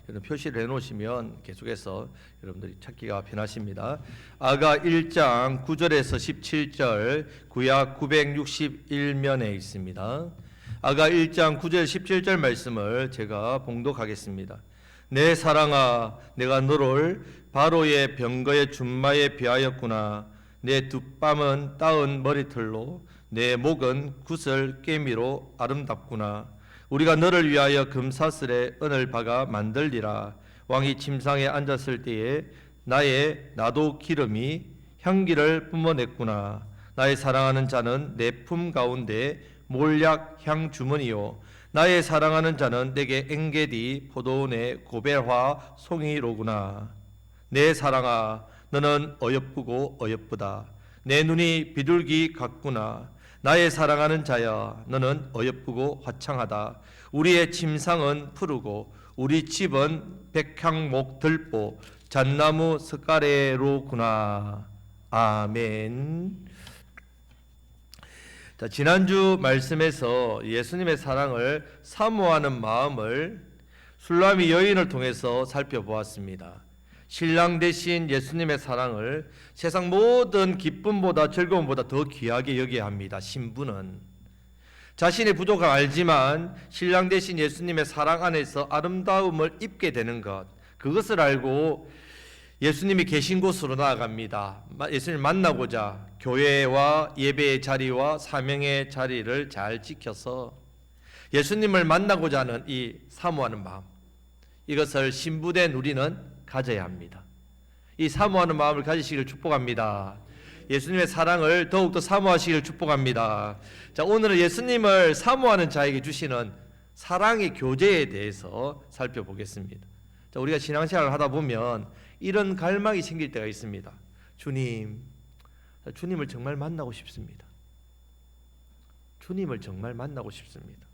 이런 표시를 해놓으시면 계속해서 여러분들이 찾기가 편하십니다. 아가 1장 9절에서 17절 구약 961면에 있습니다. 아가 1장 9절 17절 말씀을 제가 봉독하겠습니다. 내 사랑아, 내가 너를 바로의 병거의 준마에 비하였구나. 내 두 뺨은 따은 머리털로 내 목은 구슬 깨미로 아름답구나. 우리가 너를 위하여 금사슬에 은을 박아 만들리라. 왕이 침상에 앉았을 때에 나도 기름이 향기를 뿜어냈구나. 나의 사랑하는 자는 내 품 가운데 몰약 향 주머니요, 나의 사랑하는 자는 내게 엥게디 포도원의 고벨화 송이로구나. 내 사랑아, 너는 어여쁘고 어여쁘다. 내 눈이 비둘기 같구나. 나의 사랑하는 자야, 너는 어여쁘고 화창하다. 우리의 침상은 푸르고 우리 집은 백향목 들보 잣나무 석가래로구나. 아멘. 자, 지난주 말씀에서 예수님의 사랑을 사모하는 마음을 술람이 여인을 통해서 살펴보았습니다. 신랑 대신 예수님의 사랑을 세상 모든 기쁨보다 즐거움보다 더 귀하게 여겨야 합니다. 신부는 자신의 부족함을 알지만 신랑 대신 예수님의 사랑 안에서 아름다움을 입게 되는 것, 그것을 알고 예수님이 계신 곳으로 나아갑니다. 예수님을 만나고자 교회와 예배의 자리와 사명의 자리를 잘 지켜서 예수님을 만나고자 하는 이 사모하는 마음, 이것을 신부된 우리는 가져야 합니다. 이 사모하는 마음을 가지시기를 축복합니다. 예수님의 사랑을 더욱더 사모하시기를 축복합니다. 자, 오늘은 예수님을 사모하는 자에게 주시는 사랑의 교제에 대해서 살펴보겠습니다. 자, 우리가 신앙생활을 하다 보면 이런 갈망이 생길 때가 있습니다. 주님을 정말 만나고 싶습니다. 주님을 정말 만나고 싶습니다.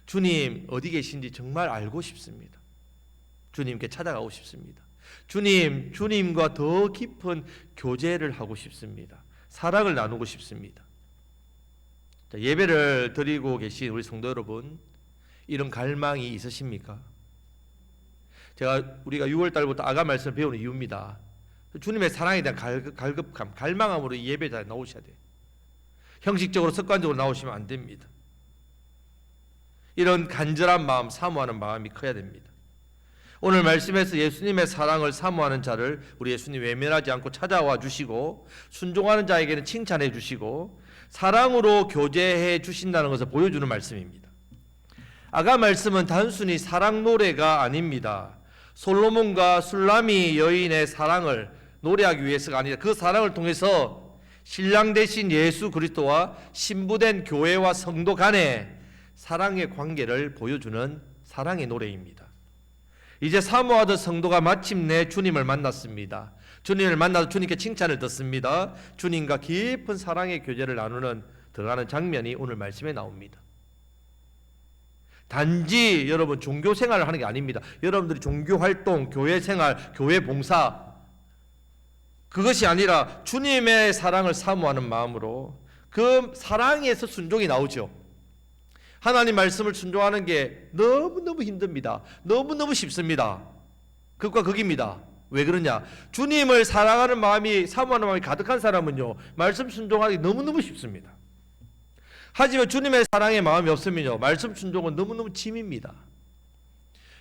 주님 어디 계신지 정말 알고 싶습니다. 주님께 찾아가고 싶습니다. 주님과 더 깊은 교제를 하고 싶습니다. 사랑을 나누고 싶습니다. 자, 예배를 드리고 계신 우리 성도 여러분, 이런 갈망이 있으십니까? 우리가 6월 달부터 아가 말씀을 배우는 이유입니다. 주님의 사랑에 대한 갈급함, 갈망함으로 예배자에 나오셔야 돼요. 형식적으로 습관적으로 나오시면 안 됩니다. 이런 간절한 마음, 사모하는 마음이 커야 됩니다. 오늘 말씀에서 예수님의 사랑을 사모하는 자를 우리 예수님 외면하지 않고 찾아와 주시고, 순종하는 자에게는 칭찬해 주시고 사랑으로 교제해 주신다는 것을 보여주는 말씀입니다. 아가 말씀은 단순히 사랑 노래가 아닙니다. 솔로몬과 술람이 여인의 사랑을 노래하기 위해서가 아니라 그 사랑을 통해서 신랑 대신 예수 그리스도와 신부된 교회와 성도 간의 사랑의 관계를 보여주는 사랑의 노래입니다. 이제 사모하던 성도가 마침내 주님을 만났습니다. 주님을 만나서 주님께 칭찬을 듣습니다. 주님과 깊은 사랑의 교제를 나누는 들어가는 장면이 오늘 말씀에 나옵니다. 단지 여러분 종교 생활을 하는 게 아닙니다. 여러분들이 종교 활동, 교회 생활, 교회 봉사, 그것이 아니라 주님의 사랑을 사모하는 마음으로 그 사랑에서 순종이 나오죠. 하나님 말씀을 순종하는 게 너무너무 힘듭니다. 너무너무 쉽습니다. 극과 극입니다. 왜 그러냐? 주님을 사랑하는 마음이, 사모하는 마음이 가득한 사람은요, 말씀 순종하기 너무너무 쉽습니다. 하지만 주님의 사랑의 마음이 없으면요, 말씀 순종은 너무너무 짐입니다.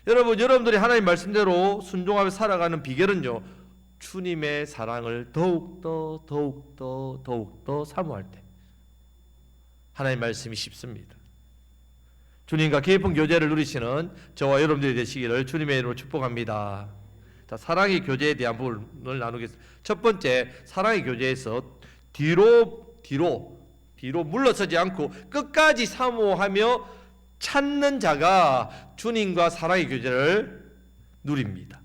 여러분들이 하나님 말씀대로 순종하며 살아가는 비결은요, 주님의 사랑을 더욱더 사모할 때 하나님 말씀이 쉽습니다. 주님과 깊은 교제를 누리시는 저와 여러분들이 되시기를 주님의 이름으로 축복합니다. 자, 사랑의 교제에 대한 부분을 나누겠습니다. 첫 번째, 사랑의 교제에서 뒤로 물러서지 않고 끝까지 사모하며 찾는 자가 주님과 사랑의 교제를 누립니다.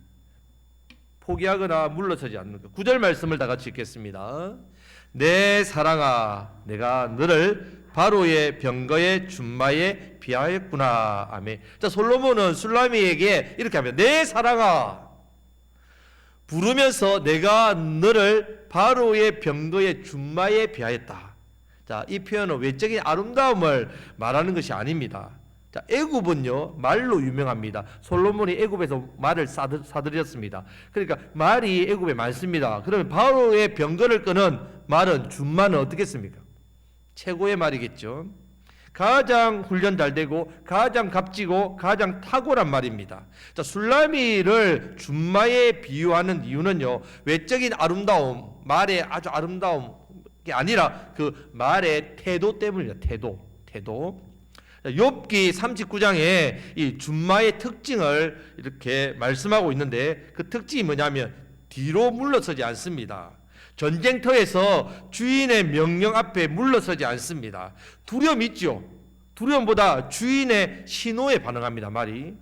포기하거나 물러서지 않는 것. 9절 말씀을 다 같이 읽겠습니다. 내 사랑아, 내가 너를 바로의 병거의 준마에 비하였구나. 아멘. 자, 솔로몬은 술람이에게 이렇게 하면 내 사랑아 부르면서 내가 너를 바로의 병거의 준마에 비하였다. 자, 이 표현은 외적인 아름다움을 말하는 것이 아닙니다. 자, 애굽은요 말로 유명합니다. 솔로몬이 애굽에서 말을 사들였습니다. 그러니까 말이 애굽에 많습니다. 그러면 바로의 병거를 끄는 말은 준말은 어떻겠습니까? 최고의 말이겠죠. 가장 훈련 잘 되고 가장 값지고 가장 탁월한 말입니다. 자, 술라미를 준마에 비유하는 이유는요, 외적인 아름다움, 말의 아주 아름다움 게 아니라 그 말의 태도 때문입니다. 태도. 욥기 39장에 이 준마의 특징을 이렇게 말씀하고 있는데, 그 특징이 뭐냐면 뒤로 물러서지 않습니다. 전쟁터에서 주인의 명령 앞에 물러서지 않습니다. 두려움 있죠. 두려움보다 주인의 신호에 반응합니다. 말이.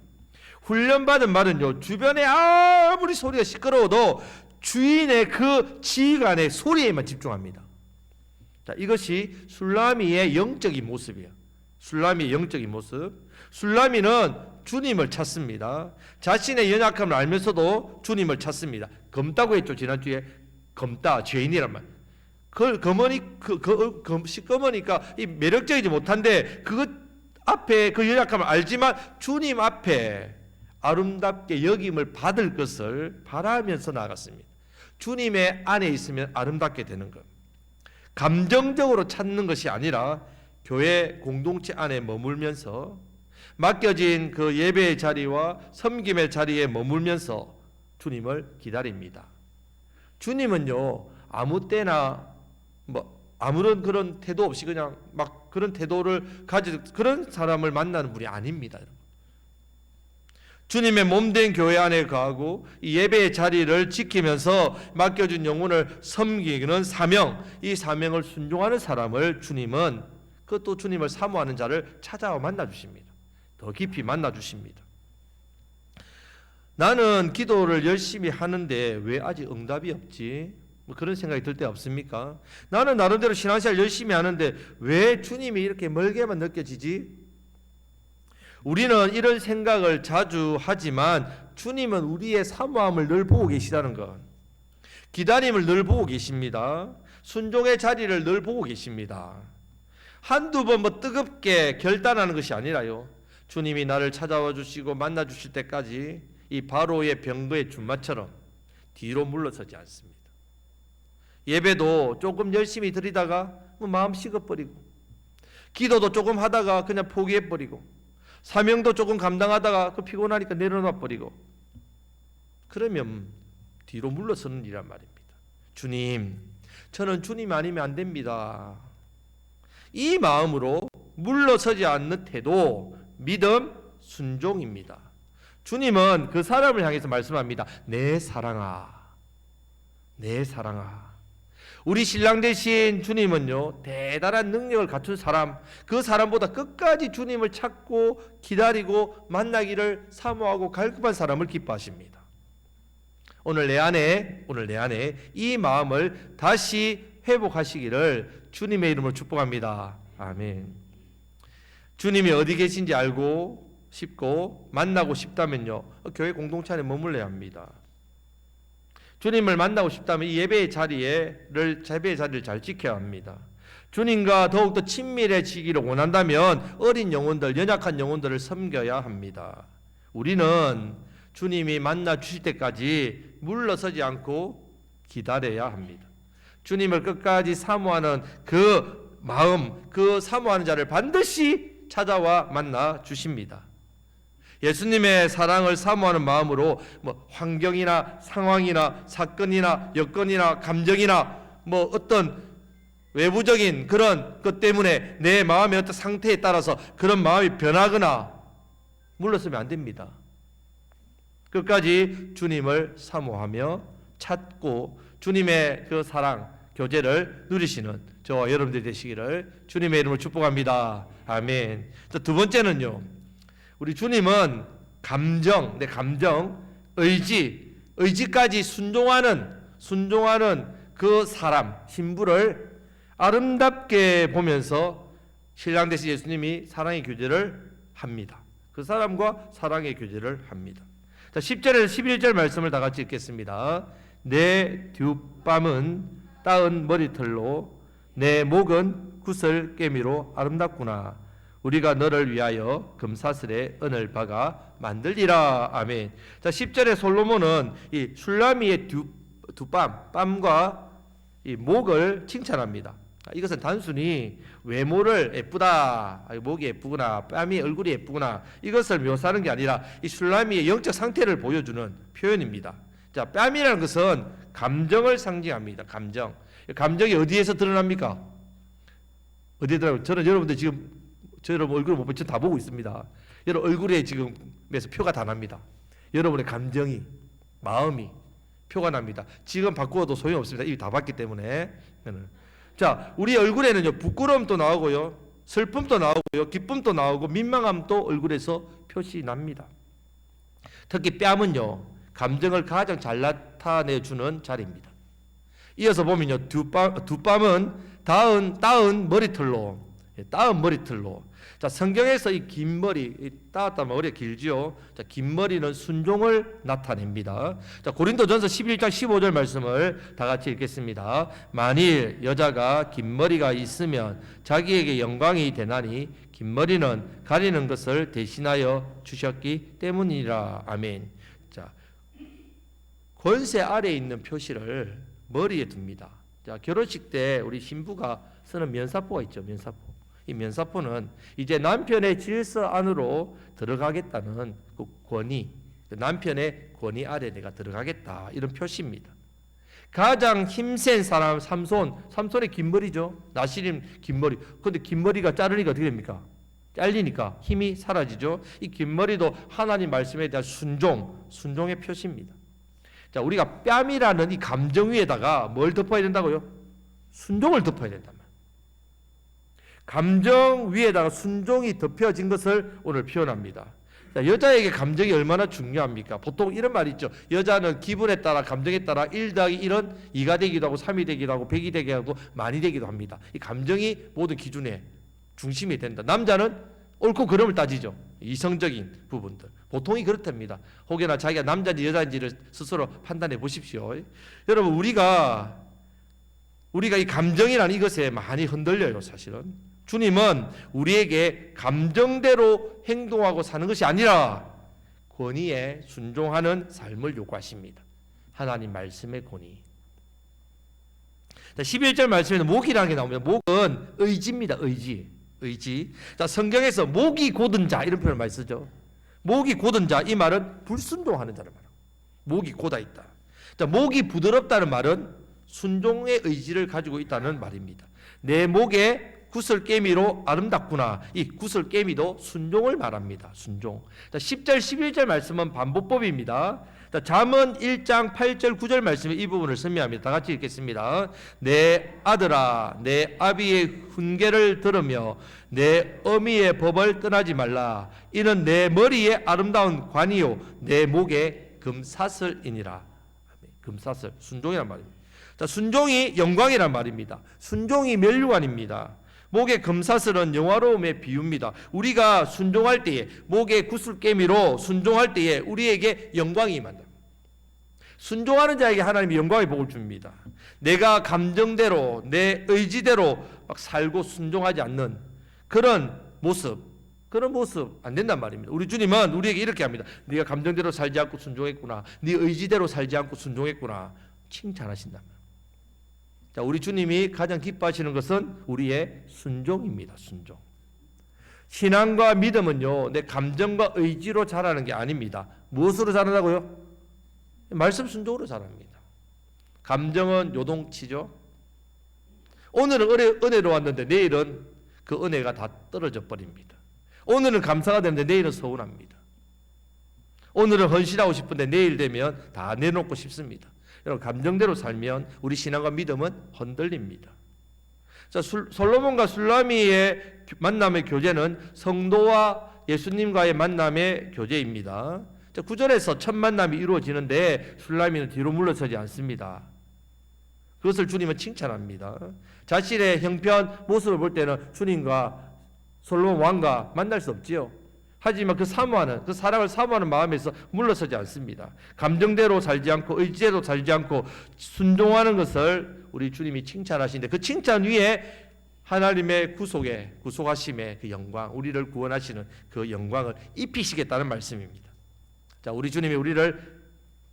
훈련받은 말은요, 주변에 아무리 소리가 시끄러워도 주인의 그 지휘관의 소리에만 집중합니다. 자, 이것이 술라미의 영적인 모습이에요. 술라미의 영적인 모습. 술라미는 주님을 찾습니다. 자신의 연약함을 알면서도 주님을 찾습니다. 검다고 했죠, 지난주에. 검다, 죄인이란 말. 시꺼머니까 이 매력적이지 못한데 그것 앞에 그 연약함을 알지만 주님 앞에 아름답게 여김을 받을 것을 바라면서 나아갔습니다. 주님의 안에 있으면 아름답게 되는 것. 감정적으로 찾는 것이 아니라 교회 공동체 안에 머물면서 맡겨진 그 예배의 자리와 섬김의 자리에 머물면서 주님을 기다립니다. 주님은요, 아무 때나 아무런 그런 태도 없이 그냥 막 그런 태도를 가지고 그런 사람을 만나는 분이 아닙니다. 주님의 몸된 교회 안에 거하고 이 예배의 자리를 지키면서 맡겨준 영혼을 섬기는 사명, 이 사명을 순종하는 사람을 주님은, 그것도 주님을 사모하는 자를 찾아와 만나주십니다. 더 깊이 만나주십니다. 나는 기도를 열심히 하는데 왜 아직 응답이 없지? 뭐 그런 생각이 들 때 없습니까? 나는 나름대로 신앙생활 열심히 하는데 왜 주님이 이렇게 멀게만 느껴지지? 우리는 이런 생각을 자주 하지만 주님은 우리의 사모함을 늘 보고 계시다는 것, 기다림을 늘 보고 계십니다. 순종의 자리를 늘 보고 계십니다. 한두 번 뜨겁게 결단하는 것이 아니라요, 주님이 나를 찾아와 주시고 만나 주실 때까지 이 바로의 병거의 준마처럼 뒤로 물러서지 않습니다. 예배도 조금 열심히 드리다가 마음 식어버리고, 기도도 조금 하다가 그냥 포기해버리고, 사명도 조금 감당하다가 피곤하니까 내려놔버리고, 그러면 뒤로 물러서는 일이란 말입니다. 주님, 저는 주님 아니면 안 됩니다. 이 마음으로 물러서지 않는 태도, 믿음, 순종입니다. 주님은 그 사람을 향해서 말씀합니다. 내 사랑아, 내 사랑아. 우리 신랑 되신 주님은요, 대단한 능력을 갖춘 사람, 그 사람보다 끝까지 주님을 찾고 기다리고 만나기를 사모하고 갈급한 사람을 기뻐하십니다. 오늘 내 안에 이 마음을 다시 회복하시기를 주님의 이름으로 축복합니다. 아멘. 주님이 어디 계신지 알고 싶고 만나고 싶다면요, 교회 공동체 안에 머물러야 합니다. 주님을 만나고 싶다면 이 예배의 자리를 잘 지켜야 합니다. 주님과 더욱더 친밀해지기를 원한다면 어린 영혼들, 연약한 영혼들을 섬겨야 합니다. 우리는 주님이 만나 주실 때까지 물러서지 않고 기다려야 합니다. 주님을 끝까지 사모하는 그 마음, 그 사모하는 자를 반드시 찾아와 만나 주십니다. 예수님의 사랑을 사모하는 마음으로 환경이나 상황이나 사건이나 여건이나 감정이나 어떤 외부적인 그런 것 때문에 내 마음의 어떤 상태에 따라서 그런 마음이 변하거나 물러서면 안 됩니다. 끝까지 주님을 사모하며 찾고 주님의 그 사랑, 교제를 누리시는 저와 여러분들이 되시기를 주님의 이름으로 축복합니다. 아멘. 두 번째는요, 우리 주님은 감정, 의지까지 순종하는 그 사람, 신부를 아름답게 보면서 신랑 되신 예수님이 사랑의 교제를 합니다. 그 사람과 사랑의 교제를 합니다. 자, 10절에서 11절 말씀을 다 같이 읽겠습니다. 내 뒷밤은 따은 머리털로 내 목은 구슬 깨미로 아름답구나. 우리가 너를 위하여 금사슬에 은을 박아 만들리라. 아멘. 자, 10절에 솔로몬은 이 술라미의 뺨과 이 목을 칭찬합니다. 이것은 단순히 외모를 예쁘다, 목이 예쁘구나, 뺨이 얼굴이 예쁘구나, 이것을 묘사하는 게 아니라 이 술라미의 영적 상태를 보여주는 표현입니다. 자, 뺨이라는 것은 감정을 상징합니다. 감정이 어디에서 드러납니까? 어디에 드러나요? 저는 여러분들 지금 저 여러분 얼굴을 못 보고 다 보고 있습니다. 여러분 얼굴에 지금에서 표가 다 납니다. 여러분의 감정이, 마음이 표가 납니다. 지금 바꾸어도 소용없습니다. 이미 다 봤기 때문에. 자, 우리 얼굴에는요, 부끄러움도 나오고요, 슬픔도 나오고요, 기쁨도 나오고, 민망함도 얼굴에서 표시 납니다. 특히 뺨은요, 감정을 가장 잘 나타내주는 자리입니다. 이어서 보면요, 두 뺨은 따은 머리털로. 자, 성경에서 이 긴 머리, 따았다면 머리가 길지요. 자, 긴 머리는 순종을 나타냅니다. 자, 고린도전서 11장 15절 말씀을 다 같이 읽겠습니다. 만일 여자가 긴 머리가 있으면 자기에게 영광이 되나니 긴 머리는 가리는 것을 대신하여 주셨기 때문이라. 아멘. 자, 권세 아래에 있는 표시를 머리에 둡니다. 자, 결혼식 때 우리 신부가 쓰는 면사포가 있죠. 면사포. 이 면사포는 이제 남편의 질서 안으로 들어가겠다는 그 권위, 남편의 권위 아래 내가 들어가겠다, 이런 표시입니다. 가장 힘센 사람 삼손의 긴 머리죠. 나시림 긴 머리. 그런데 긴 머리가 자르니까 어떻게 됩니까? 잘리니까 힘이 사라지죠. 이 긴 머리도 하나님 말씀에 대한 순종의 표시입니다. 자, 우리가 뺨이라는 이 감정 위에다가 뭘 덮어야 된다고요? 순종을 덮어야 된단 말이에요. 감정 위에다가 순종이 덮여진 것을 오늘 표현합니다. 자, 여자에게 감정이 얼마나 중요합니까? 보통 이런 말이 있죠. 여자는 기분에 따라, 감정에 따라 1 더하기 1은 2가 되기도 하고 3이 되기도 하고 100이 되기도 하고 많이 되기도 합니다. 이 감정이 모든 기준의 중심이 된다. 남자는 옳고 그름을 따지죠. 이성적인 부분들. 보통이 그렇답니다. 혹여나 자기가 남자인지 여자인지를 스스로 판단해 보십시오. 여러분, 우리가 이 감정이라는 이것에 많이 흔들려요, 사실은. 주님은 우리에게 감정대로 행동하고 사는 것이 아니라 권위에 순종하는 삶을 요구하십니다. 하나님 말씀의 권위. 11절 말씀에는 목이라는 게 나옵니다. 목은 의지입니다. 의지. 자, 성경에서 목이 곧은 자, 이런 표현을 많이 쓰죠. 목이 곧은 자, 이 말은 불순종하는 자를 말합니다. 목이 곧아 있다. 자, 목이 부드럽다는 말은 순종의 의지를 가지고 있다는 말입니다. 내 목에 구슬깨미로 아름답구나. 이 구슬깨미도 순종을 말합니다. 순종. 자, 10절 11절 말씀은 반복법입니다. 자, 잠언 1장 8절 9절 말씀에 이 부분을 설명합니다. 다 같이 읽겠습니다. 내 아들아, 내 아비의 훈계를 들으며 내 어미의 법을 떠나지 말라. 이는 내 머리에 아름다운 관이요 내 목에 금사슬이니라. 금사슬, 순종이란 말입니다. 자, 순종이 영광이란 말입니다. 순종이 면류관입니다. 목의 금사슬은 영화로움의 비유입니다. 우리가 순종할 때에, 목의 구슬깨미로 순종할 때에 우리에게 영광이 임한다. 순종하는 자에게 하나님이 영광의 복을 줍니다. 내가 감정대로, 내 의지대로 막 살고 순종하지 않는 그런 모습 안 된단 말입니다. 우리 주님은 우리에게 이렇게 합니다. 네가 감정대로 살지 않고 순종했구나. 네 의지대로 살지 않고 순종했구나. 칭찬하신단 말이에요. 자, 우리 주님이 가장 기뻐하시는 것은 우리의 순종입니다. 순종. 신앙과 믿음은요, 내 감정과 의지로 자라는 게 아닙니다. 무엇으로 자라나고요? 말씀 순종으로 자랍니다. 감정은 요동치죠. 오늘은 은혜로 왔는데 내일은 그 은혜가 다 떨어져 버립니다. 오늘은 감사가 되는데 내일은 서운합니다. 오늘은 헌신하고 싶은데 내일 되면 다 내놓고 싶습니다. 여러분, 감정대로 살면 우리 신앙과 믿음은 흔들립니다. 자, 솔로몬과 술라미의 만남의 교제는 성도와 예수님과의 만남의 교제입니다. 자, 9절에서 첫 만남이 이루어지는데 술라미는 뒤로 물러서지 않습니다. 그것을 주님은 칭찬합니다. 자신의 형편 모습을 볼 때는 주님과 솔로몬 왕과 만날 수 없지요. 하지만 그 사랑을 사모하는 마음에서 물러서지 않습니다. 감정대로 살지 않고 의지대로 살지 않고 순종하는 것을 우리 주님이 칭찬하시는데 그 칭찬 위에 하나님의 구속하심의 그 영광, 우리를 구원하시는 그 영광을 입히시겠다는 말씀입니다. 자, 우리 주님이 우리를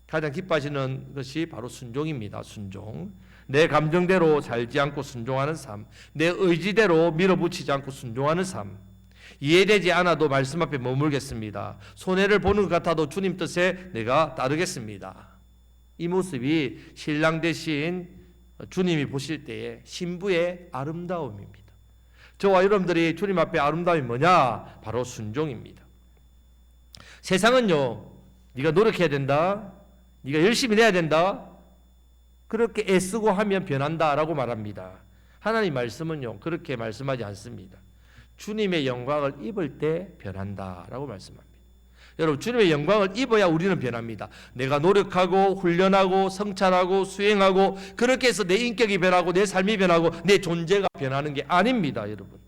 가장 기뻐하시는 것이 바로 순종입니다. 순종. 내 감정대로 살지 않고 순종하는 삶, 내 의지대로 밀어붙이지 않고 순종하는 삶. 이해되지 않아도 말씀 앞에 머물겠습니다. 손해를 보는 것 같아도 주님 뜻에 내가 따르겠습니다. 이 모습이 신랑 되신 주님이 보실 때의 신부의 아름다움입니다. 저와 여러분들이 주님 앞에 아름다움이 뭐냐? 바로 순종입니다. 세상은요, 네가 노력해야 된다, 네가 열심히 내야 된다, 그렇게 애쓰고 하면 변한다라고 말합니다. 하나님 말씀은요, 그렇게 말씀하지 않습니다. 주님의 영광을 입을 때 변한다라고 말씀합니다. 여러분, 주님의 영광을 입어야 우리는 변합니다. 내가 노력하고 훈련하고 성찰하고 수행하고 그렇게 해서 내 인격이 변하고 내 삶이 변하고 내 존재가 변하는 게 아닙니다. 여러분,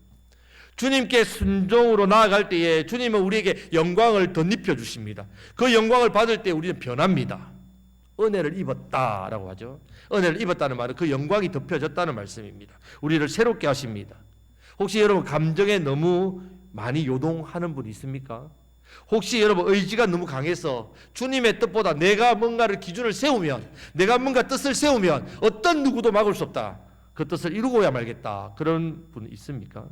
주님께 순종으로 나아갈 때에 주님은 우리에게 영광을 덧입혀 주십니다. 그 영광을 받을 때 우리는 변합니다. 은혜를 입었다라고 하죠. 은혜를 입었다는 말은 그 영광이 덮여졌다는 말씀입니다. 우리를 새롭게 하십니다. 혹시 여러분 감정에 너무 많이 요동하는 분 있습니까? 혹시 여러분 의지가 너무 강해서 주님의 뜻보다 내가 뭔가를 기준을 세우면, 내가 뭔가 뜻을 세우면 어떤 누구도 막을 수 없다, 그 뜻을 이루고야 말겠다, 그런 분 있습니까?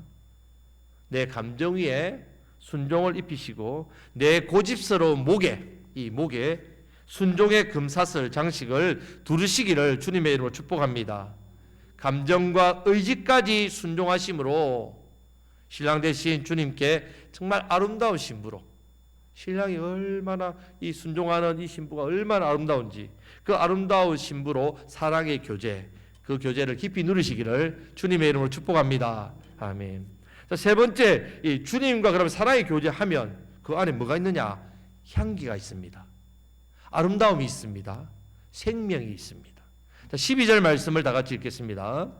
내 감정 위에 순종을 입히시고 내 고집스러운 목에, 이 목에 순종의 금사슬 장식을 두르시기를 주님의 이름으로 축복합니다. 감정과 의지까지 순종하심으로 신랑 되신 주님께 정말 아름다운 신부로, 신랑이 얼마나 이 순종하는 이 신부가 얼마나 아름다운지 그 아름다운 신부로 사랑의 교제, 그 교제를 깊이 누리시기를 주님의 이름으로 축복합니다. 아멘. 자, 세 번째, 이 주님과 그러면 사랑의 교제하면 그 안에 뭐가 있느냐? 향기가 있습니다. 아름다움이 있습니다. 생명이 있습니다. 자, 12절 말씀을 다 같이 읽겠습니다.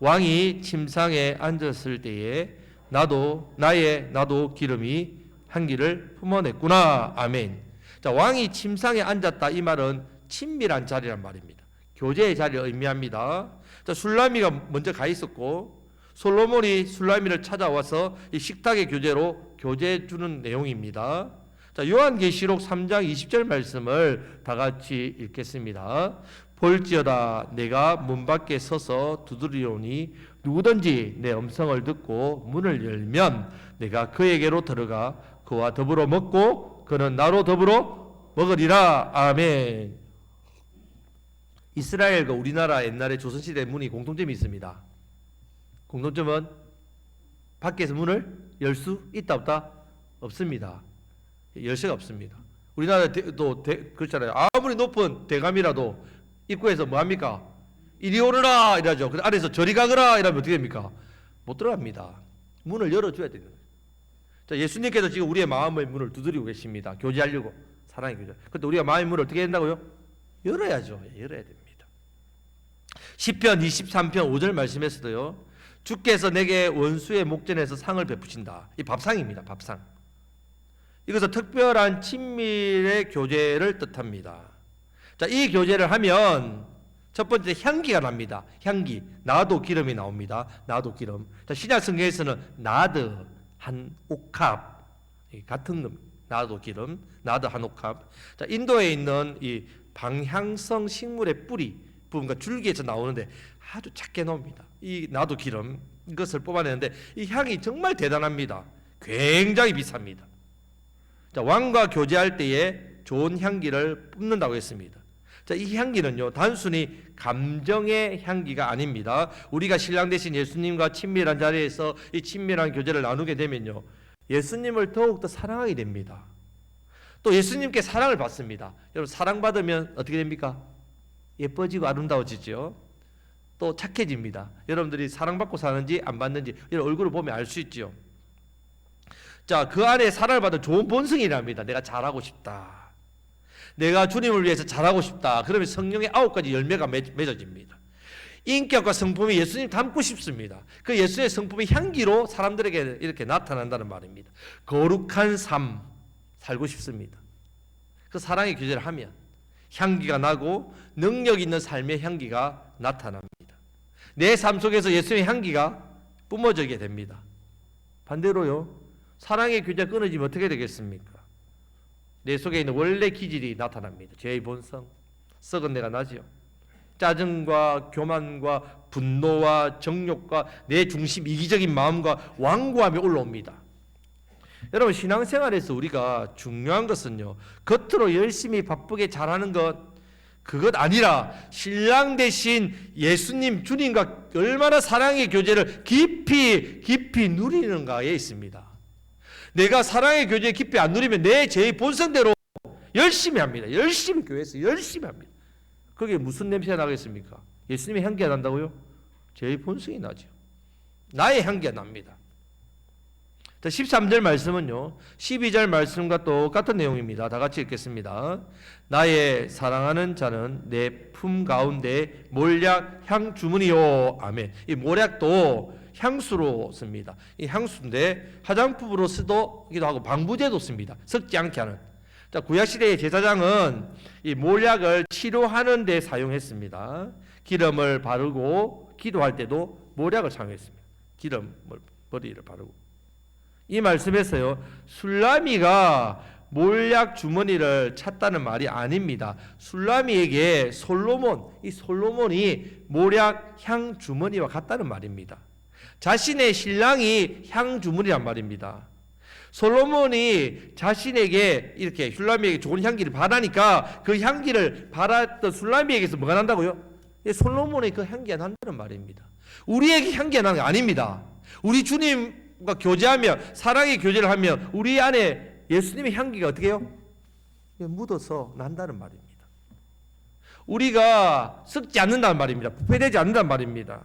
왕이 침상에 앉았을 때에 나도 기름이 향기를 품어냈구나. 아멘. 자, 왕이 침상에 앉았다, 이 말은 친밀한 자리란 말입니다. 교제의 자리를 의미합니다. 자, 술라미가 먼저 가 있었고 솔로몬이 술라미를 찾아와서 이 식탁의 교제로 교제해 주는 내용입니다. 자, 요한계시록 3장 20절 말씀을 다 같이 읽겠습니다. 볼지어다 내가 문 밖에 서서 두드리오니 누구든지 내 음성을 듣고 문을 열면 내가 그에게로 들어가 그와 더불어 먹고 그는 나로 더불어 먹으리라. 아멘. 이스라엘과 우리나라 옛날에 조선시대 문이 공통점이 있습니다. 공통점은 밖에서 문을 열 수 있다 없다? 없습니다. 열쇠가 없습니다. 우리나라도 그렇잖아요. 아무리 높은 대감이라도 입구에서 뭐합니까? 이리 오너라 이러죠. 그 안에서 저리 가거라 이러면 어떻게 됩니까? 못 들어갑니다. 문을 열어줘야 되는 거예요. 자, 예수님께서 지금 우리의 마음의 문을 두드리고 계십니다. 교제하려고, 사랑의 교제. 그런데 우리가 마음의 문을 어떻게 된다고요? 열어야죠. 열어야 됩니다. 시편 23편 5절 말씀에서도요, 주께서 내게 원수의 목전에서 상을 베푸신다. 이 밥상입니다. 밥상. 이것은 특별한 친밀의 교제를 뜻합니다. 자, 이 교제를 하면 첫 번째 향기가 납니다. 향기. 나도 기름이 나옵니다. 나도 기름. 자, 신약 성경에서는 나드 한 옥합 같은 겁니다. 나도 기름, 나드 한 옥합. 자, 인도에 있는 이 방향성 식물의 뿌리 부분과 줄기에서 나오는데 아주 작게 나옵니다. 이 나도 기름 이것을 뽑아내는데 이 향이 정말 대단합니다. 굉장히 비쌉니다. 자, 왕과 교제할 때에 좋은 향기를 뿜는다고 했습니다. 자, 이 향기는요, 단순히 감정의 향기가 아닙니다. 우리가 신랑 되신 예수님과 친밀한 자리에서 이 친밀한 교제를 나누게 되면요, 예수님을 더욱더 사랑하게 됩니다. 또 예수님께 사랑을 받습니다. 여러분, 사랑받으면 어떻게 됩니까? 예뻐지고 아름다워지죠. 또 착해집니다. 여러분들이 사랑받고 사는지 안 받는지 여러분 얼굴을 보면 알 수 있죠. 자, 그 안에 사랑을 받은 좋은 본성이랍니다. 내가 잘하고 싶다. 내가 주님을 위해서 잘하고 싶다. 그러면 성령의 9가지 열매가 맺어집니다. 인격과 성품이 예수님 닮고 싶습니다. 그 예수의 성품이 향기로 사람들에게 이렇게 나타난다는 말입니다. 거룩한 삶 살고 싶습니다. 그 사랑의 교제를 하면 향기가 나고 능력 있는 삶의 향기가 나타납니다. 내 삶 속에서 예수의 향기가 뿜어지게 됩니다. 반대로요, 사랑의 교제가 끊어지면 어떻게 되겠습니까? 내 속에 있는 원래 기질이 나타납니다. 죄의 본성, 썩은 내가 나지요. 짜증과 교만과 분노와 정욕과 내 중심 이기적인 마음과 완고함이 올라옵니다. 여러분, 신앙생활에서 우리가 중요한 것은요, 겉으로 열심히 바쁘게 잘하는 그것 아니라 신랑 대신 예수님 주님과 얼마나 사랑의 교제를 깊이 누리는가에 있습니다. 내가 사랑의 교제 깊이 안 누리면 내 죄의 본성대로 열심히 합니다. 열심히 교회에서 열심히 합니다. 그게 무슨 냄새가 나겠습니까? 예수님의 향기가 난다고요? 죄의 본성이 나죠. 나의 향기가 납니다. 13절 말씀은요, 12절 말씀과 똑같은 내용입니다. 다 같이 읽겠습니다. 나의 사랑하는 자는 내 품 가운데 몰약 향 주문이요. 아멘. 이 몰약도 향수로 씁니다. 이 향수인데 화장품으로 쓰기도 하고 방부제도 씁니다. 썩지 않게 하는. 자, 구약시대의 제사장은 이 몰약을 치료하는 데 사용했습니다. 기름을 바르고 기도할 때도 몰약을 사용했습니다. 기름을 머리를 바르고. 이 말씀에서요, 술라미가 몰약 주머니를 찾다는 말이 아닙니다. 술라미에게 이 솔로몬이 몰약 향 주머니와 같다는 말입니다. 자신의 신랑이 향 주머니란 말입니다. 솔로몬이 자신에게 이렇게 술라미에게 좋은 향기를 바라니까 그 향기를 바랐던 술라미에게서 뭐가 난다고요? 솔로몬의 그 향기가 난다는 말입니다. 우리에게 향기가 나는 게 아닙니다. 우리 주님과 교제하며 사랑의 교제를 하면 우리 안에 예수님의 향기가 어떻게 해요? 묻어서 난다는 말입니다. 우리가 썩지 않는다는 말입니다. 부패되지 않는다는 말입니다.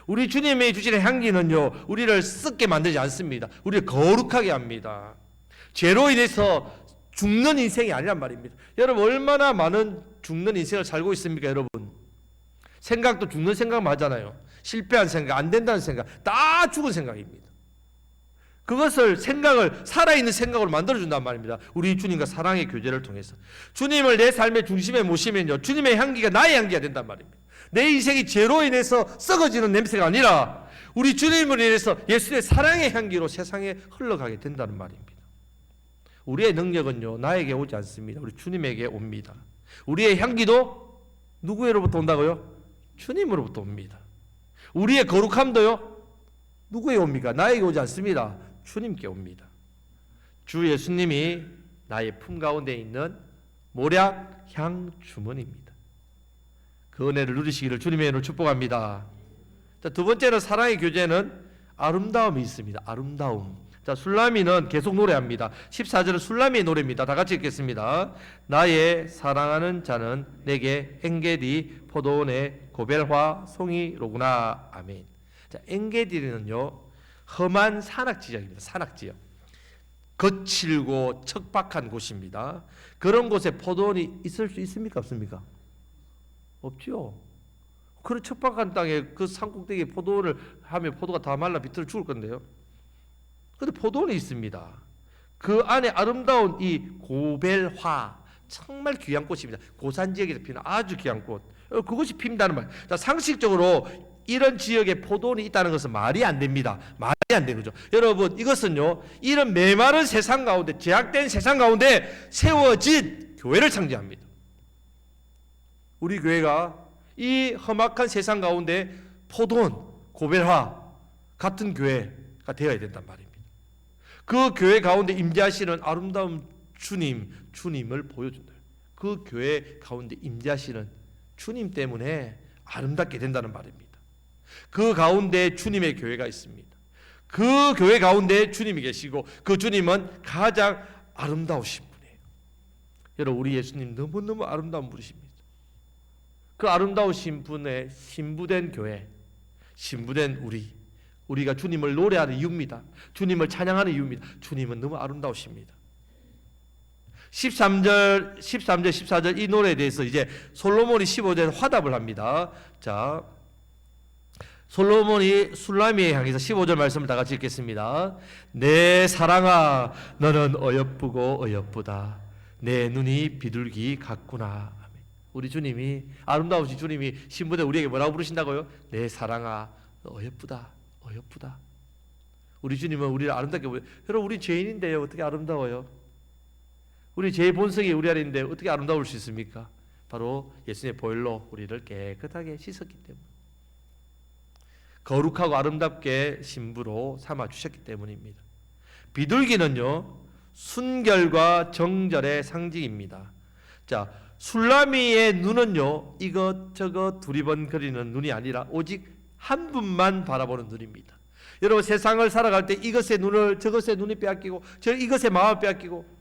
우리 주님이 주시는 향기는요, 우리를 썩게 만들지 않습니다. 우리를 거룩하게 합니다. 죄로 인해서 죽는 인생이 아니란 말입니다. 여러분, 얼마나 많은 죽는 인생을 살고 있습니까, 여러분? 생각도 죽는 생각만 하잖아요. 실패한 생각, 안 된다는 생각, 다 죽은 생각입니다. 그것을 살아있는 생각으로 만들어준단 말입니다. 우리 주님과 사랑의 교제를 통해서. 주님을 내 삶의 중심에 모시면요, 주님의 향기가 나의 향기가 된단 말입니다. 내 인생이 죄로 인해서 썩어지는 냄새가 아니라 우리 주님을 인해서 예수의 사랑의 향기로 세상에 흘러가게 된다는 말입니다. 우리의 능력은요, 나에게 오지 않습니다. 우리 주님에게 옵니다. 우리의 향기도 누구로부터 온다고요? 주님으로부터 옵니다. 우리의 거룩함도요, 누구에게 옵니까? 나에게 오지 않습니다. 주님께 옵니다. 주 예수님이 나의 품 가운데 있는 몰약 향 주머니입니다. 그 은혜를 누리시기를 주님의 이름으로 축복합니다. 자, 두 번째는 사랑의 교제는 아름다움이 있습니다. 아름다움. 자, 술라미는 계속 노래합니다. 14절은 술라미의 노래입니다. 다 같이 읽겠습니다. 나의 사랑하는 자는 내게 엔게디 포도원의 고벨화 송이로구나. 아멘. 자, 엔게디는요, 험한 산악지역입니다. 산악지역. 거칠고 척박한 곳입니다. 그런 곳에 포도원이 있을 수 있습니까? 없습니까? 없죠. 그런 척박한 땅에 그 산꼭대기에 포도원을 하면 포도가 다 말라 비틀어 죽을 건데요. 그런데 포도원이 있습니다. 그 안에 아름다운 이 고벨화, 정말 귀한 꽃입니다. 고산 지역에서 피는 아주 귀한 꽃. 그것이 핀다는 말. 자, 상식적으로 이런 지역에 포도원이 있다는 것은 말이 안 됩니다. 말이 안 되는 거죠. 여러분, 이것은요, 이런 메마른 세상 가운데, 제약된 세상 가운데 세워진 교회를 창조합니다. 우리 교회가 이 험악한 세상 가운데 포도원, 고벨화 같은 교회가 되어야 된단 말입니다. 그 교회 가운데 임재하시는 아름다운 주님을 보여준다. 그 교회 가운데 임재하시는 주님 때문에 아름답게 된다는 말입니다. 그 가운데 주님의 교회가 있습니다. 그 교회 가운데 주님이 계시고 그 주님은 가장 아름다우신 분이에요. 여러분, 우리 예수님 너무너무 아름다운 분이십니다. 그 아름다우신 분의 신부된 교회, 신부된 우리가 주님을 노래하는 이유입니다. 주님을 찬양하는 이유입니다. 주님은 너무 아름다우십니다. 13절, 14절 이 노래에 대해서 이제 솔로몬이 15절에 화답을 합니다. 자, 솔로몬이 술라미에 향해서 15절 말씀을 다 같이 읽겠습니다. 내 사랑아, 너는 어여쁘고 어여쁘다. 내 눈이 비둘기 같구나. 우리 주님이, 아름다우신 주님이 신부된 우리에게 뭐라고 부르신다고요? 내 사랑아, 너 어여쁘다. 어여쁘다. 우리 주님은 우리를 아름답게 보여. 여러분, 우리 죄인인데요, 어떻게 아름다워요? 우리 죄의 본성이 우리 안에 있는데 어떻게 아름다울 수 있습니까? 바로 예수님의 보혈로 우리를 깨끗하게 씻었기 때문, 거룩하고 아름답게 신부로 삼아 주셨기 때문입니다. 비둘기는요, 순결과 정절의 상징입니다. 자, 술라미의 눈은요, 이것저것 두리번거리는 눈이 아니라 오직 한 분만 바라보는 눈입니다. 여러분, 세상을 살아갈 때 이것의 눈을 저것의 눈이 빼앗기고 이것의 마음을 빼앗기고,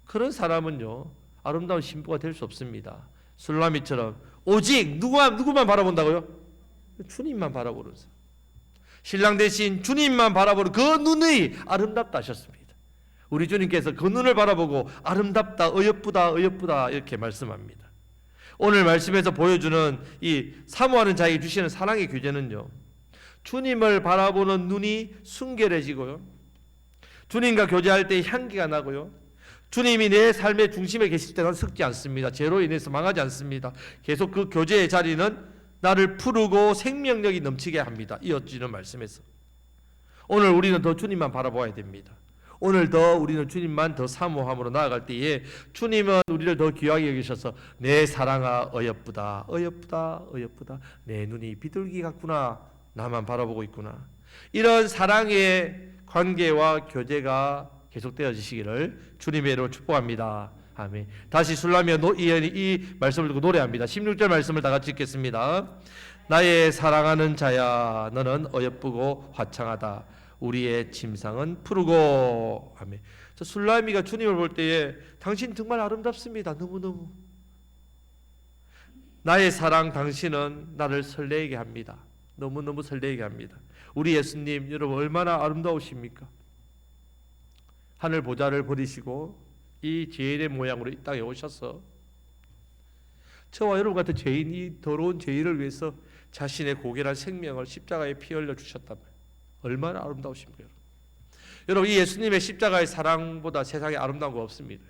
그런 사람은요 아름다운 신부가 될 수 없습니다. 술라미처럼 오직 누구만 바라본다고요? 주님만 바라보는 사람. 신랑 대신 주님만 바라보는 그 눈이 아름답다 하셨습니다. 우리 주님께서 그 눈을 바라보고 아름답다, 어여쁘다 이렇게 말씀합니다. 오늘 말씀에서 보여주는 이 사모하는 자에게 주시는 사랑의 교제는요, 주님을 바라보는 눈이 순결해지고요, 주님과 교제할 때 향기가 나고요, 주님이 내 삶의 중심에 계실 때는 썩지 않습니다. 죄로 인해서 망하지 않습니다. 계속 그 교제의 자리는 나를 푸르고 생명력이 넘치게 합니다. 이어지는 말씀에서 오늘 우리는 더 주님만 바라보아야 됩니다. 오늘 더 우리는 주님만 더 사모함으로 나아갈 때에 주님은 우리를 더 귀하게 여기셔서 내 사랑아 어여쁘다, 내 눈이 비둘기 같구나, 나만 바라보고 있구나, 이런 사랑의 관계와 교제가 계속되어지시기를 주님의 이름으로 축복합니다. 아멘. 다시 술라미와 이 말씀을 듣고 노래합니다. 16절 말씀을 다 같이 읽겠습니다. 나의 사랑하는 자야, 너는 어여쁘고 화창하다. 우리의 침상은 푸르고. 아멘. 저 술라미가 주님을 볼 때에 당신 정말 아름답습니다. 너무너무. 나의 사랑, 당신은 나를 설레게 합니다. 너무너무 설레게 합니다. 우리 예수님, 여러분 얼마나 아름다우십니까? 하늘 보좌를 버리시고 이 죄인의 모양으로 이 땅에 오셔서 저와 여러분 같은 죄인, 이 더러운 죄인을 위해서 자신의 고결한 생명을 십자가에 피 흘려 주셨단 말이에요. 얼마나 아름다우십니까? 여러분, 이 예수님의 십자가의 사랑보다 세상에 아름다운 거 없습니다.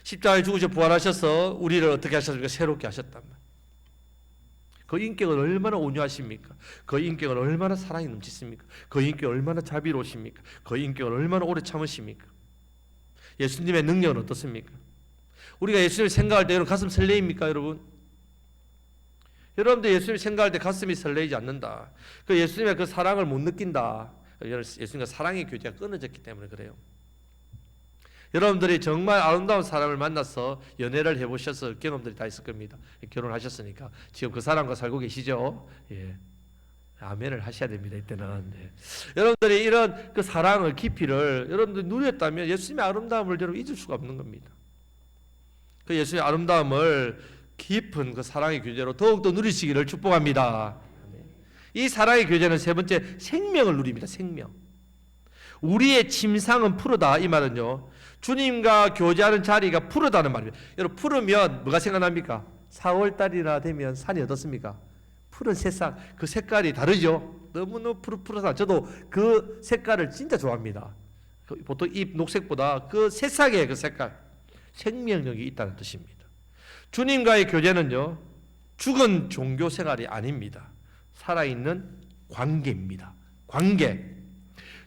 십자가에 죽으셔 부활하셔서 우리를 어떻게 하셨습니까? 새롭게 하셨단 말이에요. 그 인격은 얼마나 온유하십니까? 그 인격은 얼마나 사랑이 넘치십니까? 그 인격은 얼마나 자비로우십니까? 그 인격은 얼마나 오래 참으십니까? 예수님의 능력은 어떻습니까? 우리가 예수님을 생각할 때 여러분 가슴 설레입니까, 여러분? 여러분들 예수님을 생각할 때 가슴이 설레지 않는다. 그 예수님의 그 사랑을 못 느낀다. 예수님과 사랑의 교제가 끊어졌기 때문에 그래요. 여러분들이 정말 아름다운 사람을 만나서 연애를 해보셔서 경험들이 다 있을 겁니다. 결혼하셨으니까 지금 그 사람과 살고 계시죠? 예, 아멘을 하셔야 됩니다. 이때는. 네. 여러분들이 이런 그 사랑을 깊이를 여러분들이 누렸다면 예수님의 아름다움을 여러분 잊을 수가 없는 겁니다. 그 예수님의 아름다움을 깊은 그 사랑의 교제로 더욱더 누리시기를 축복합니다. 이 사랑의 교제는 세 번째, 생명을 누립니다. 생명. 우리의 침상은 푸르다. 이 말은요, 주님과 교제하는 자리가 푸르다는 말입니다. 여러분, 푸르면 뭐가 생각납니까? 4월달이나 되면 산이 어떻습니까? 푸른 새싹, 그 색깔이 다르죠. 너무너무 푸르푸르한. 저도 그 색깔을 진짜 좋아합니다. 보통 잎 녹색보다 그 새싹의 그 색깔, 생명력이 있다는 뜻입니다. 주님과의 교제는요, 죽은 종교 생활이 아닙니다. 살아있는 관계입니다. 관계.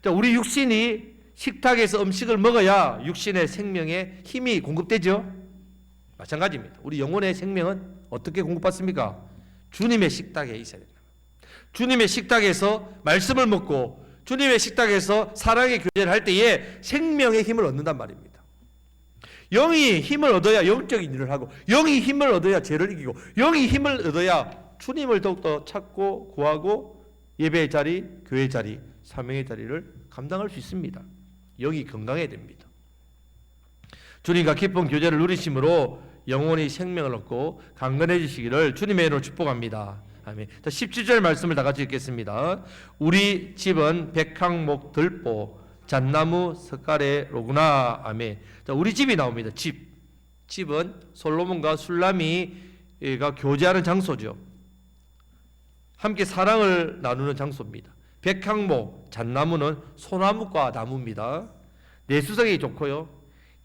자, 우리 육신이 식탁에서 음식을 먹어야 육신의 생명에 힘이 공급되죠. 마찬가지입니다. 우리 영혼의 생명은 어떻게 공급받습니까? 주님의 식탁에 있어야 됩니다. 주님의 식탁에서 말씀을 먹고 주님의 식탁에서 사랑의 교제를 할 때에 생명의 힘을 얻는단 말입니다. 영이 힘을 얻어야 영적인 일을 하고, 영이 힘을 얻어야 죄를 이기고, 영이 힘을 얻어야 주님을 더욱더 찾고 구하고 예배의 자리, 교회의 자리, 사명의 자리를 감당할 수 있습니다. 영이 건강해야 됩니다. 주님과 깊은 교제를 누리심으로 영혼이 생명을 얻고 강건해지시기를 주님의 이름으로 축복합니다. 아멘. 17절 말씀을 다 같이 읽겠습니다. 우리 집은 백향목 들보 잣나무 석가래로구나. 아멘. 자, 우리 집이 나옵니다. 집은 솔로몬과 술라미가 교제하는 장소죠. 함께 사랑을 나누는 장소입니다. 백향목, 잣나무는 소나무과 나무입니다. 내수성이 좋고요,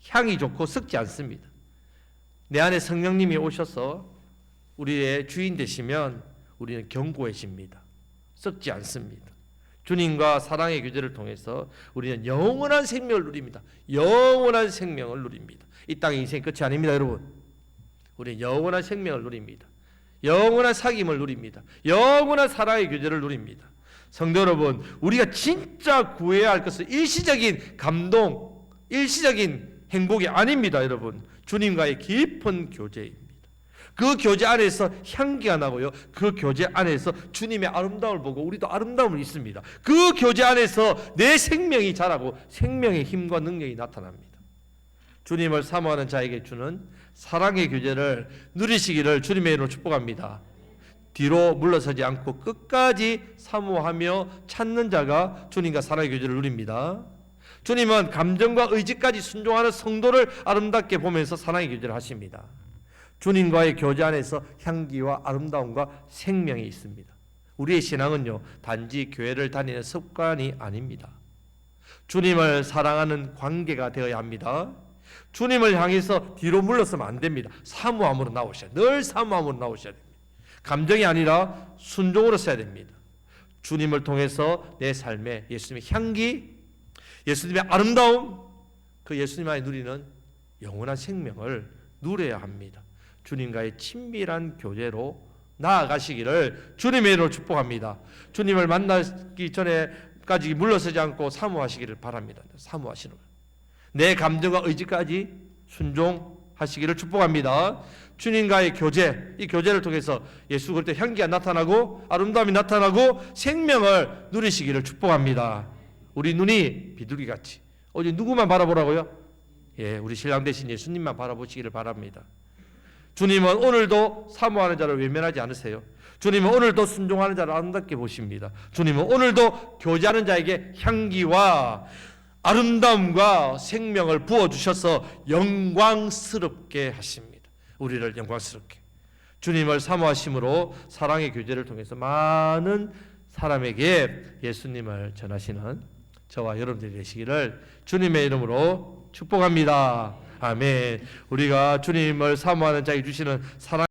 향이 좋고 썩지 않습니다. 내 안에 성령님이 오셔서 우리의 주인 되시면 우리는 견고해집니다. 썩지 않습니다. 주님과 사랑의 교제를 통해서 우리는 영원한 생명을 누립니다. 영원한 생명을 누립니다. 이 땅의 인생 끝이 아닙니다, 여러분. 우리는 영원한 생명을 누립니다. 영원한 사귐을 누립니다. 영원한 사랑의 교제를 누립니다. 성도 여러분, 우리가 진짜 구해야 할 것은 일시적인 감동, 일시적인 행복이 아닙니다, 여러분. 주님과의 깊은 교제입니다. 그 교제 안에서 향기가 나고요. 그 교제 안에서 주님의 아름다움을 보고 우리도 아름다움을 잊습니다. 그 교제 안에서 내 생명이 자라고 생명의 힘과 능력이 나타납니다. 주님을 사모하는 자에게 주는 사랑의 교제를 누리시기를 주님의 이름으로 축복합니다. 뒤로 물러서지 않고 끝까지 사모하며 찾는 자가 주님과 사랑의 교제를 누립니다. 주님은 감정과 의지까지 순종하는 성도를 아름답게 보면서 사랑의 교제를 하십니다. 주님과의 교제 안에서 향기와 아름다움과 생명이 있습니다. 우리의 신앙은요, 단지 교회를 다니는 습관이 아닙니다. 주님을 사랑하는 관계가 되어야 합니다. 주님을 향해서 뒤로 물러서면 안 됩니다. 사모함으로 나오셔야 돼요. 늘 사모함으로 나오셔야 됩니다. 감정이 아니라 순종으로 써야 됩니다. 주님을 통해서 내 삶에 예수님의 향기, 예수님의 아름다움, 그 예수님 안에 누리는 영원한 생명을 누려야 합니다. 주님과의 친밀한 교제로 나아가시기를 주님의 이름으로 축복합니다. 주님을 만나기 전에까지 물러서지 않고 사모하시기를 바랍니다. 사모하시는 거예요. 내 감정과 의지까지 순종하시기를 축복합니다. 주님과의 교제, 이 교제를 통해서 예수 그리스도의 향기가 나타나고 아름다움이 나타나고 생명을 누리시기를 축복합니다. 우리 눈이 비둘기같이 어디 누구만 바라보라고요? 예, 우리 신랑 되신 예수님만 바라보시기를 바랍니다. 주님은 오늘도 사모하는 자를 외면하지 않으세요. 주님은 오늘도 순종하는 자를 아름답게 보십니다. 주님은 오늘도 교제하는 자에게 향기와 아름다움과 생명을 부어주셔서 영광스럽게 하십니다. 우리를 영광스럽게. 주님을 사모하심으로 사랑의 교제를 통해서 많은 사람에게 예수님을 전하시는 저와 여러분들이 되시기를 주님의 이름으로 축복합니다. 아멘. 우리가 주님을 사모하는 자에게 주시는 사랑